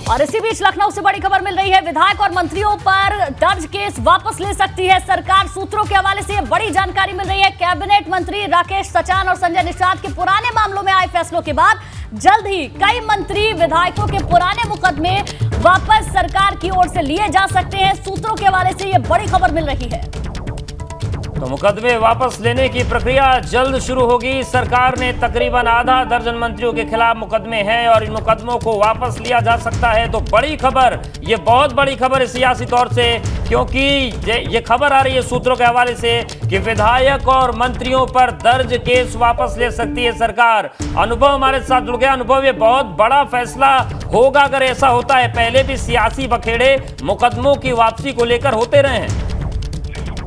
और इसी बीच लखनऊ से बड़ी खबर मिल रही है, विधायक और मंत्रियों पर दर्ज केस वापस ले सकती है सरकार। सूत्रों के हवाले से बड़ी जानकारी मिल रही है। कैबिनेट मंत्री राकेश सचान और संजय निषाद के पुराने मामलों में आए फैसलों के बाद जल्द ही कई मंत्री विधायकों के पुराने मुकदमे वापस सरकार की ओर से लिए जा सकते हैं। सूत्रों के हवाले से यह बड़ी खबर मिल रही है। तो मुकदमे वापस लेने की प्रक्रिया जल्द शुरू होगी। सरकार ने तकरीबन आधा दर्जन मंत्रियों के खिलाफ मुकदमे हैं और इन मुकदमों को वापस लिया जा सकता है। तो बड़ी खबर, ये बहुत बड़ी खबर है सियासी तौर से, क्योंकि ये खबर आ रही है सूत्रों के हवाले से कि विधायक और मंत्रियों पर दर्ज केस वापस ले सकती है सरकार। अनुभव हमारे साथ जुड़ गया। अनुभव, ये बहुत बड़ा फैसला होगा अगर ऐसा होता है। पहले भी सियासी बखेड़े मुकदमों की वापसी को लेकर होते रहे हैं।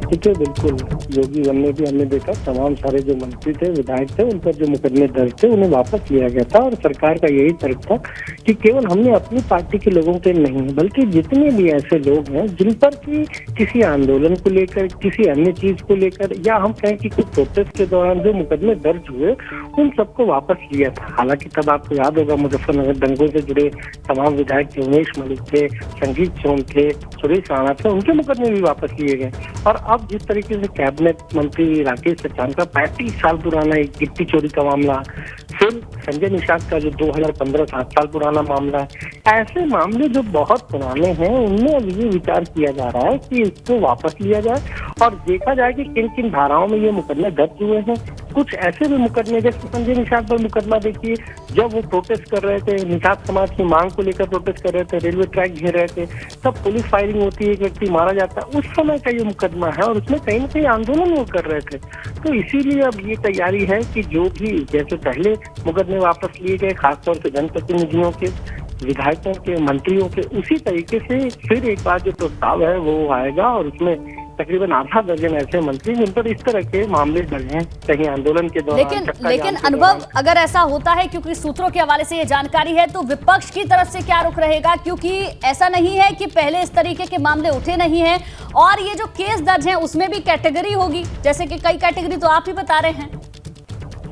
ठीक है, बिल्कुल। योगी वन में भी हमने देखा तमाम सारे जो मंत्री थे, विधायक थे, उन पर जो मुकदमे दर्ज थे उन्हें वापस लिया गया था और सरकार का यही तर्क था कि केवल हमने अपनी पार्टी के लोगों के नहीं बल्कि जितने भी ऐसे लोग हैं जिन पर कि किसी आंदोलन को लेकर, किसी अन्य चीज को लेकर या हम कहें कि कुछ प्रोटेस्ट के दौरान जो मुकदमे दर्ज हुए उन सबको वापस लिया था। हालांकि तब आपको याद होगा मुजफ्फरनगर दंगों से जुड़े तमाम विधायक थे, उमेश मलिक थे, संगीत सोम थे, सुरेश राणा थे, उनके मुकदमे भी वापस लिए गए। और अब जिस तरीके से कैबिनेट मंत्री राकेश सचान का 35 साल पुराना एक गिट्टी चोरी का मामला, फिर संजय निषाद का जो 2015 7 साल पुराना मामला है, ऐसे मामले जो बहुत पुराने हैं उनमें अब ये विचार किया जा रहा है कि इसको वापस लिया जाए और देखा जाए कि किन किन धाराओं में ये मुकदमे दर्ज हुए हैं। कुछ ऐसे भी मुकदमे, जैसे संजय निषाद पर मुकदमा देखिए, जब वो प्रोटेस्ट कर रहे थे, निषाद समाज की मांग को लेकर प्रोटेस्ट कर रहे थे, रेलवे ट्रैक घेर रहे थे, तब पुलिस फायरिंग होती है, एक व्यक्ति मारा जाता है, उस समय का ये मुकदमा है और उसमें कहीं न कहीं आंदोलन वो कर रहे थे। तो इसीलिए अब ये तैयारी है कि जो भी जैसे पहले मुकदमे वापस लिए गए, खासतौर से जनप्रतिनिधियों के, विधायकों के, मंत्रियों के, उसी तरीके से फिर एक बार जो प्रस्ताव है वो आएगा और उसमें तकरीबन आधा दर्जन ऐसे मंत्री जिन पर इस तरह के मामले दर्ज हैं, कहीं आंदोलन के दौरान। लेकिन अनुभव, अगर ऐसा होता है, क्योंकि सूत्रों के हवाले से ये जानकारी है, तो विपक्ष की तरफ से क्या रुख रहेगा? क्योंकि ऐसा नहीं है कि पहले इस तरीके के मामले उठे नहीं हैं और ये जो केस दर्ज हैं उसमें भी कैटेगरी होगी, जैसे कि कई कैटेगरी तो आप ही बता रहे हैं।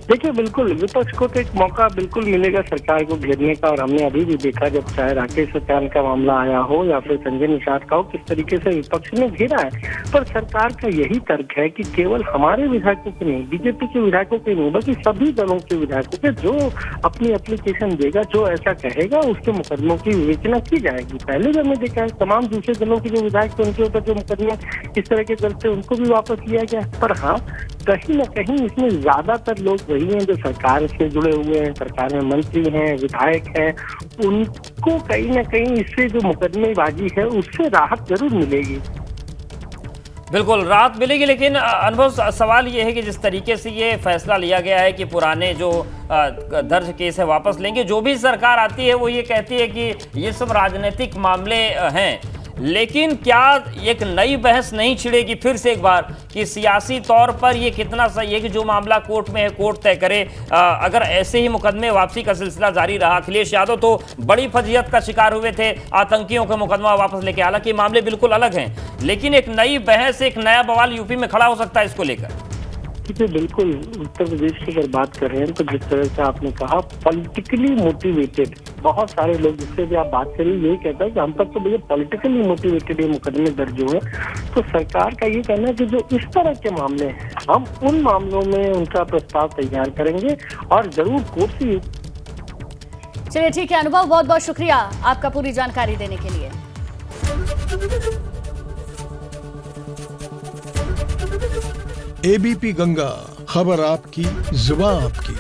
देखिए, बिल्कुल विपक्ष को तो एक मौका बिल्कुल मिलेगा सरकार को घेरने का, और हमने अभी भी देखा जब चाहे राकेश सचान का मामला आया हो या फिर संजय निषाद का हो, किस तरीके से विपक्ष ने घेरा है। पर सरकार का यही तर्क है कि केवल हमारे विधायकों के नहीं, बीजेपी के विधायकों के नहीं, बल्कि सभी दलों के विधायकों के जो अपनी एप्लीकेशन देगा, जो ऐसा कहेगा, उसके मुकदमों की विवेचना की जाएगी। पहले भी हमने देखा है तमाम दूसरे दलों के जो विधायक थे उनके ऊपर जो मुकदमे इस तरह के दर्ज थे उनको भी वापस लिया गया। पर हाँ, कहीं न कहीं इसमें ज्यादातर लोग वही हैं जो सरकार से जुड़े हुए हैं, सरकार में मंत्री हैं, विधायक हैं, उनको कहीं न कहीं इससे जो मुकदमेबाजी है उससे राहत जरूर मिलेगी। बिल्कुल राहत मिलेगी, लेकिन अनुभव, सवाल ये है कि जिस तरीके से ये फैसला लिया गया है कि पुराने जो दर्ज केस है वापस लेंगे, जो भी सरकार आती है वो ये कहती है कि ये सब राजनीतिक मामले हैं, लेकिन क्या एक नई बहस नहीं छिड़ेगी फिर से एक बार कि सियासी तौर पर ये कितना सही है कि जो मामला कोर्ट में है कोर्ट तय करे? अगर ऐसे ही मुकदमे वापसी का सिलसिला जारी रहा, अखिलेश यादव तो बड़ी फजीहत का शिकार हुए थे, आतंकियों का मुकदमा वापस लेके, हालांकि मामले बिल्कुल अलग हैं, लेकिन एक नई बहस, एक नया बवाल यूपी में खड़ा हो सकता है इसको लेकर। ठीक है, बिल्कुल। उत्तर प्रदेश की अगर बात कर रहे हैं तो जिस तरह से आपने कहा, पॉलिटिकली मोटिवेटेड बहुत सारे लोग, जिससे भी आप बात करिए, यही कहता है कि हम तक तो भैया पॉलिटिकली मोटिवेटेड ये मुकदमे दर्ज हुए। तो सरकार का ये कहना है कि जो इस तरह के मामले हैं हम उन मामलों में उनका प्रस्ताव तैयार करेंगे और जरूर कोर्ट से। चलिए ठीक है अनुभव, बहुत बहुत शुक्रिया आपका पूरी जानकारी देने के लिए। एबीपी गंगा, खबर आपकी, जुबान आपकी।